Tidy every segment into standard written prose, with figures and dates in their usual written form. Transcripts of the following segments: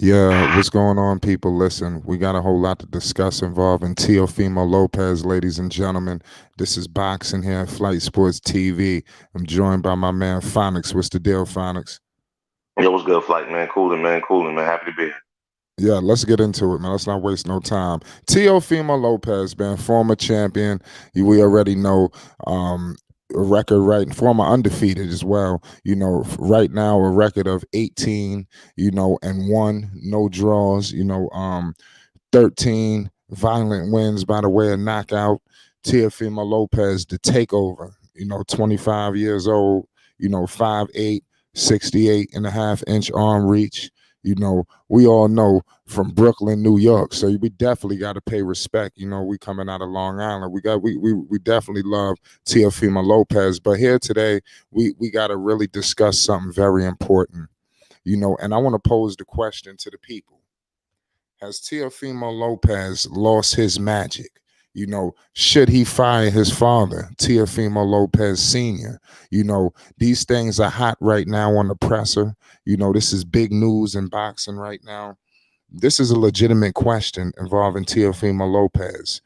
Yeah, what's going on, people? Listen, we got a whole lot to discuss involving Teofimo Lopez, ladies and gentlemen. This is Boxing here at Flight Sports TV. I'm joined by my man Phonics. What's the deal, Phonics? Yo, what's good, flight man? Cooling, man. Cooling, man. Happy to be here. Yeah, let's get into it, man. Let's not waste no time. Teofimo Lopez, man, former champion. We already know a record, right? Former undefeated as well. Right now a record of 18, and one, no draws, 13 violent wins by the way of knockout. Teofimo Lopez, the takeover, 25 years old, 5'8", 68.5-inch arm reach. We all know from Brooklyn, New York. So we definitely got to pay respect. We coming out of Long Island. We definitely love Teofimo Lopez. But here today, we got to really discuss something very important. And I want to pose the question to the people. Has Teofimo Lopez lost his magic? Should he fire his father, Teofimo Lopez Sr.? These things are hot right now on the presser. This is big news in boxing right now. This is a legitimate question involving Teofimo Lopez.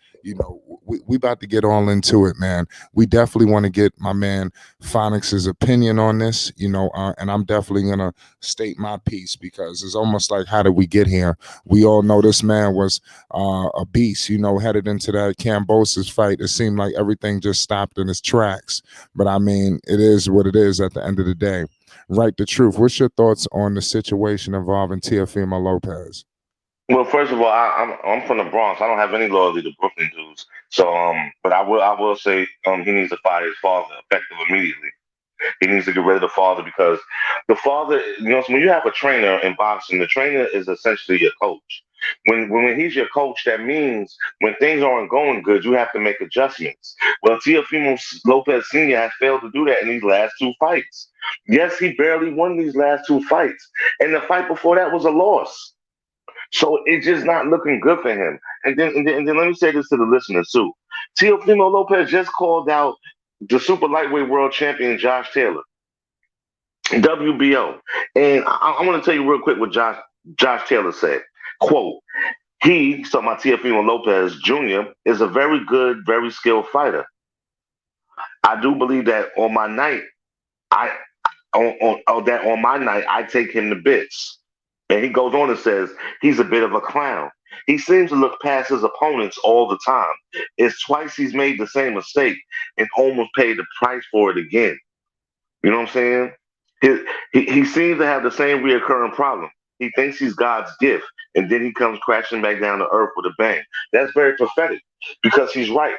We about to get all into it, man. We definitely want to get my man Phonics's opinion on this, and I'm definitely gonna state my piece because it's almost like, how did we get here? We all know this man was a beast, headed into that Cambosis fight. It seemed like everything just stopped in its tracks. But I mean, it is what it is at the end of the day. Right, the truth. What's your thoughts on the situation involving Teofimo Lopez? Well, first of all, I'm from the Bronx. I don't have any loyalty to Brooklyn dudes. So, but I will say, he needs to fire his father effective immediately. He needs to get rid of the father because the father, so when you have a trainer in boxing, the trainer is essentially your coach. When he's your coach, that means when things aren't going good, you have to make adjustments. Well, Teofimo Lopez Sr. has failed to do that in these last two fights. Yes, he barely won these last two fights, and the fight before that was a loss. So it's just not looking good for him. And then let me say this to the listeners too. Teofimo Lopez just called out the super lightweight world champion Josh Taylor, WBO. And I want to tell you real quick what Josh Taylor said. Quote, so my Teofimo Lopez Jr. is a very good, very skilled fighter. I do believe that I on my night, I take him to bits. And he goes on and says he's a bit of a clown. He seems to look past his opponents all the time. It's twice he's made the same mistake and almost paid the price for it again. You know what I'm saying? He seems to have the same reoccurring problem. He thinks he's God's gift, and then he comes crashing back down to earth with a bang. That's very prophetic because he's right.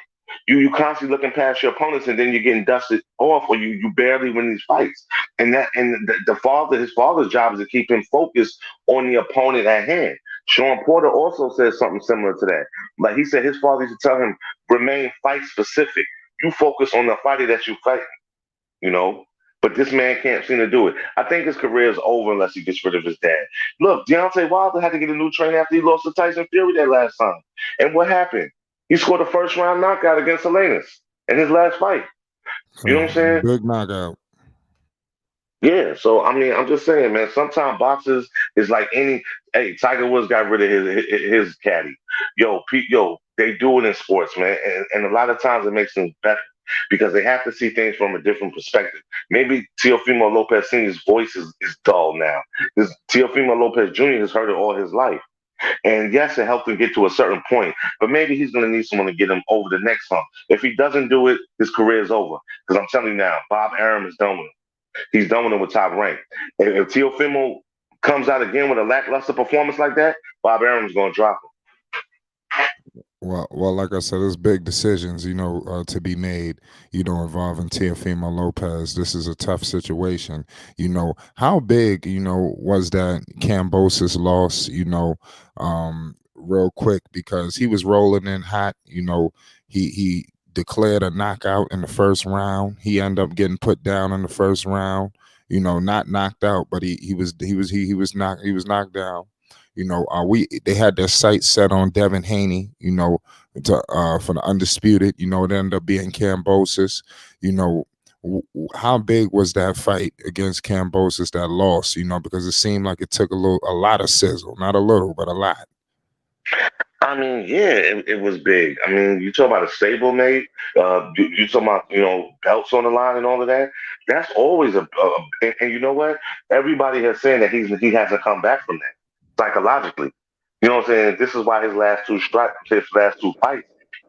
You constantly looking past your opponents, and then you're getting dusted off, or you barely win these fights. And his father's job is to keep him focused on the opponent at hand. Sean Porter also says something similar to that. Like he said, his father used to tell him, remain fight specific. You focus on the fighter that you fight, you know. But this man can't seem to do it. I think his career is over unless he gets rid of his dad. Look, Deontay Wilder had to get a new trainer after he lost to Tyson Fury that last time. And what happened? He scored a first round knockout against Salinas in his last fight. You know what I'm saying? Big knockout. Yeah. So I mean, I'm just saying, man. Sometimes boxers is like any. Hey, Tiger Woods got rid of his caddy. Yo, they do it in sports, man, and a lot of times it makes things better because they have to see things from a different perspective. Maybe Teofimo Lopez Sr.'s voice is dull now. This Teofimo Lopez Jr. has heard it all his life. And yes, it helped him get to a certain point, but maybe he's going to need someone to get him over the next hump. If he doesn't do it, his career is over. Because I'm telling you now, Bob Arum is done with him. He's done with him with top rank. If Teofimo comes out again with a lackluster performance like that, Bob Arum's going to drop him. Well, like I said, there's big decisions, to be made, involving Teofimo Lopez. This is a tough situation. How big, was that Cambosis loss, real quick, because he was rolling in hot, he declared a knockout in the first round. He ended up getting put down in the first round, not knocked out, but he was knocked down. We they had their sights set on Devin Haney, for the undisputed. It ended up being Cambosis. You know, How big was that fight against Cambosis that loss? Because it seemed like it took a lot of sizzle, not a little, but a lot. I mean, yeah, it was big. I mean, you talk about a stablemate, you talk about, belts on the line and all of that. That's always and you know what? Everybody has said that he hasn't come back from that psychologically. You know what I'm saying? This is why his last two fights,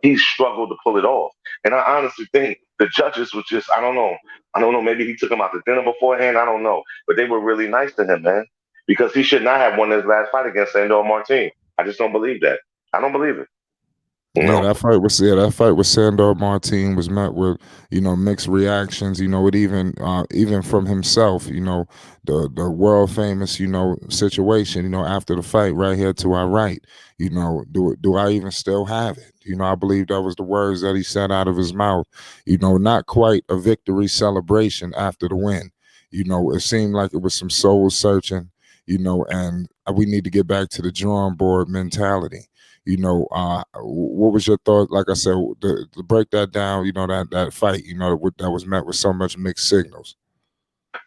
he struggled to pull it off. And I honestly think the judges was just, I don't know, maybe he took him out to dinner beforehand, I don't know. But they were really nice to him, man, because he should not have won his last fight against Sandor Martin. I just don't believe that. I don't believe it. You Yeah, know. that fight with Sandor Martin was met with mixed reactions. It even from himself. The world famous situation. After the fight, right here to our right. Do I even still have it? I believe that was the words that he said out of his mouth. Not quite a victory celebration after the win. It seemed like it was some soul searching. And we need to get back to the drawing board mentality. What was your thought? Like I said, to break that down, that fight, that was met with so much mixed signals.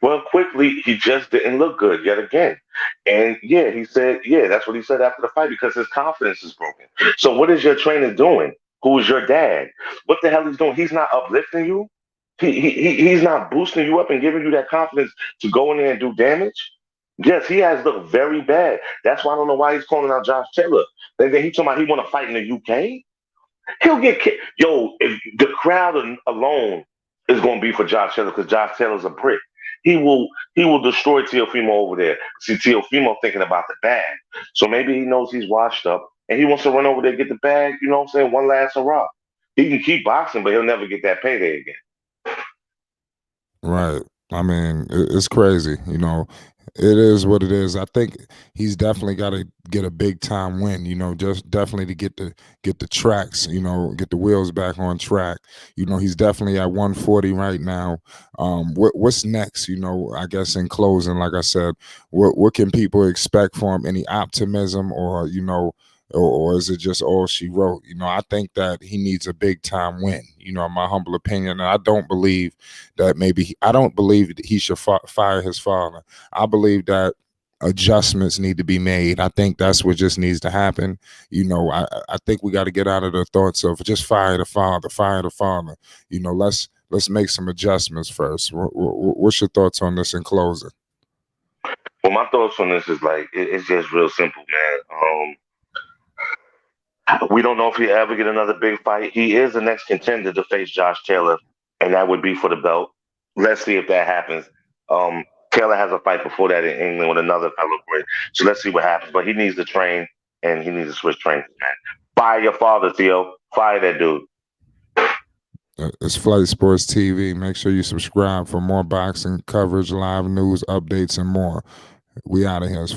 Well, quickly, he just didn't look good yet again. And yeah, he said, yeah, that's what he said after the fight because his confidence is broken. So what is your trainer doing? Who is your dad? What the hell he's doing? He's not uplifting you. He's not boosting you up and giving you that confidence to go in there and do damage. Yes, he has looked very bad. That's why I don't know why he's calling out Josh Taylor. Then he talking about he want to fight in the UK. He'll get kicked. Yo, if the crowd alone is going to be for Josh Taylor because Josh Taylor's a brick. He will destroy Teofimo over there. See, Teofimo thinking about the bag, so maybe he knows he's washed up and he wants to run over there get the bag. You know what I'm saying? One last hurrah. He can keep boxing, but he'll never get that payday again. Right. I mean, it's crazy. It is what it is. I think he's definitely got to get a big time win. Just definitely to get the tracks. Get the wheels back on track. He's definitely at 140 right now. What's next? I guess in closing, like I said, what can people expect from him? Any optimism, or is it just all she wrote? I think that he needs a big time win. In my humble opinion, and I don't believe that he should fire his father. I believe that adjustments need to be made. I think that's what just needs to happen. I think we got to get out of the thoughts of just fire the father, fire the father. Let's make some adjustments first. What's your thoughts on this in closing? Well, my thoughts on this is like it's just real simple, man. We don't know if he'll ever get another big fight. He is the next contender to face Josh Taylor, and that would be for the belt. Let's see if that happens. Taylor has a fight before that in England with another fellow Brit. So let's see what happens. But he needs to train and he needs to switch trainers, man. Fire your father, Theo. Fire that dude. It's Flight Sports TV. Make sure you subscribe for more boxing coverage, live news, updates, and more. We out of here. It's